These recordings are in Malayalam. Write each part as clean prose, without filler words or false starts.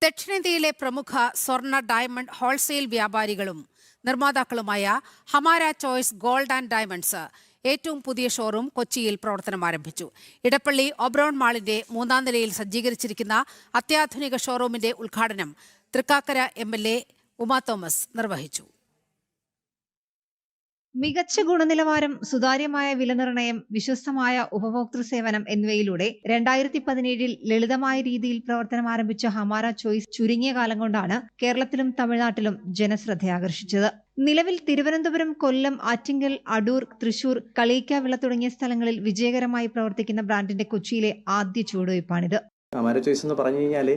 ദക്ഷിണേന്ത്യയിലെ പ്രമുഖ സ്വർണ്ണ ഡയമണ്ട് ഹോൾസെയിൽ വ്യാപാരികളും നിർമ്മാതാക്കളുമായ Hamara choice gold and diamonds ഏറ്റവും പുതിയ ഷോറൂം കൊച്ചിയിൽ പ്രവർത്തനം ആരംഭിച്ചു. ഇടപ്പള്ളി ഒബ്രോൺ മാളിന്റെ 3ാം നിലയിൽ സജ്ജീകരിച്ചിരിക്കുന്ന അത്യാധുനിക ഷോറൂമിന്റെ ഉദ്ഘാടനം തൃക്കാക്കര MLA ഉമാ തോമസ് നിർവഹിച്ചു. മികച്ച ഗുണനിലവാരം, സുതാര്യമായ വിലനിർണ്ണയം, വിശ്വസ്തമായ ഉപഭോക്തൃ സേവനം എന്നിവയിലൂടെ 2017 ലളിതമായ രീതിയിൽ പ്രവർത്തനം ആരംഭിച്ച ഹമാര ചോയ്സ് ചുരുങ്ങിയ കാലം കൊണ്ടാണ് കേരളത്തിലും തമിഴ്നാട്ടിലും ജനശ്രദ്ധയാകർഷിച്ചത്. നിലവിൽ തിരുവനന്തപുരം, കൊല്ലം, ആറ്റിങ്ങൽ, അടൂർ, തൃശൂർ, കളിയിക്കാവിള തുടങ്ങിയ സ്ഥലങ്ങളിൽ വിജയകരമായി പ്രവർത്തിക്കുന്ന ബ്രാൻഡിന്റെ കൊച്ചിയിലെ ആദ്യ ചുവടുവയ്പ്പാണിത്. ഹമാര ചോയ്സ് എന്ന് പറഞ്ഞു കഴിഞ്ഞാൽ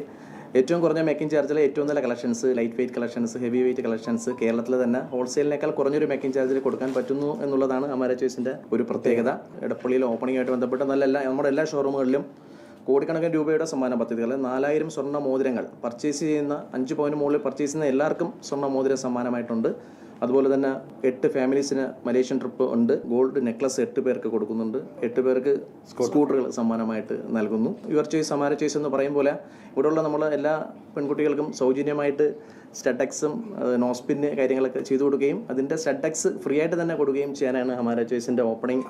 ഏറ്റവും കുറഞ്ഞ മേക്കിംഗ് ചാർജിലെ ഏറ്റവും നല്ല collections, light weight collections, heavy weight collections കേരളത്തിൽ തന്നെ ഹോൾസെയിലിനേക്കാൾ കുറഞ്ഞൊരു മേക്കിംഗ് ചാർജിൽ കൊടുക്കാൻ പറ്റുന്നു എന്നുള്ളതാണ് ഹമാര ചോയ്സിൻ്റെ ഒരു പ്രത്യേകത. ഇടപ്പള്ളിയിൽ ഓപ്പണിംഗുമായിട്ട് ബന്ധപ്പെട്ട് നമ്മുടെ എല്ലാ ഷോറൂമുകളിലും കോടിക്കണക്കിന് രൂപയുടെ സമ്മാന പദ്ധതികൾ, 4000 സ്വർണ്ണ മോതിരങ്ങൾ പർച്ചേസ് ചെയ്യുന്ന 5 പവന് മുകളിൽ പർച്ചേസ് ചെയ്യുന്ന എല്ലാവർക്കും സ്വർണ്ണ മോതിര സമ്മാനമായിട്ടുണ്ട്. അതുപോലെ തന്നെ 8 ഫാമിലീസിന് മലേഷ്യൻ ട്രിപ്പ് ഉണ്ട്. ഗോൾഡ് നെക്ലസ് 8 പേർക്ക് കൊടുക്കുന്നുണ്ട്. 8 പേർക്ക് സ്കൂട്ടറുകൾ സമ്മാനമായിട്ട് നൽകുന്നു. യുവർ ചോയ്സ് ഹമാര ചോയ്സ് എന്ന് പറയും പോലെ ഇവിടെയുള്ള നമ്മൾ എല്ലാ പെൺകുട്ടികൾക്കും സൗജന്യമായിട്ട് സ്റ്റഡക്സും നോസ്പിന് കാര്യങ്ങളൊക്കെ ചെയ്തു കൊടുക്കുകയും അതിൻ്റെ സ്റ്റഡക്സ് ഫ്രീ ആയിട്ട് തന്നെ കൊടുക്കുകയും ചെയ്യാനാണ് ഹമാര ചോയ്സിൻ്റെ ഓപ്പണിംഗ്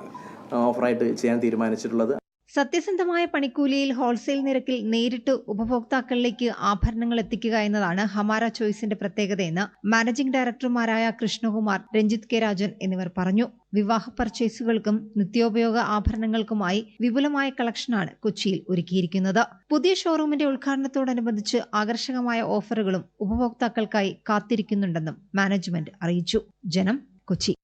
ഓഫറായിട്ട് ചെയ്യാൻ തീരുമാനിച്ചിട്ടുള്ളത്. സത്യസന്ധമായ പണിക്കൂലിയിൽ ഹോൾസെയിൽ നിരക്കിൽ നേരിട്ട് ഉപഭോക്താക്കളിലേക്ക് ആഭരണങ്ങൾ എത്തിക്കുക എന്നതാണ് ഹമാര ചോയ്സിന്റെ പ്രത്യേകതയെന്ന് മാനേജിംഗ് ഡയറക്ടർമാരായ കൃഷ്ണകുമാർ, രഞ്ജിത്ത് കെ രാജൻ എന്നിവർ പറഞ്ഞു. വിവാഹ പർച്ചേസുകൾക്കും നിത്യോപയോഗ ആഭരണങ്ങൾക്കുമായി വിപുലമായ കളക്ഷനാണ് കൊച്ചിയിൽ ഒരുക്കിയിരിക്കുന്നത്. പുതിയ ഷോറൂമിന്റെ ഉദ്ഘാടനത്തോടനുബന്ധിച്ച് ആകർഷകമായ ഓഫറുകളും ഉപഭോക്താക്കൾക്കായി കാത്തിരിക്കുന്നുണ്ടെന്നും മാനേജ്മെന്റ് അറിയിച്ചു. ജനം, കൊച്ചി.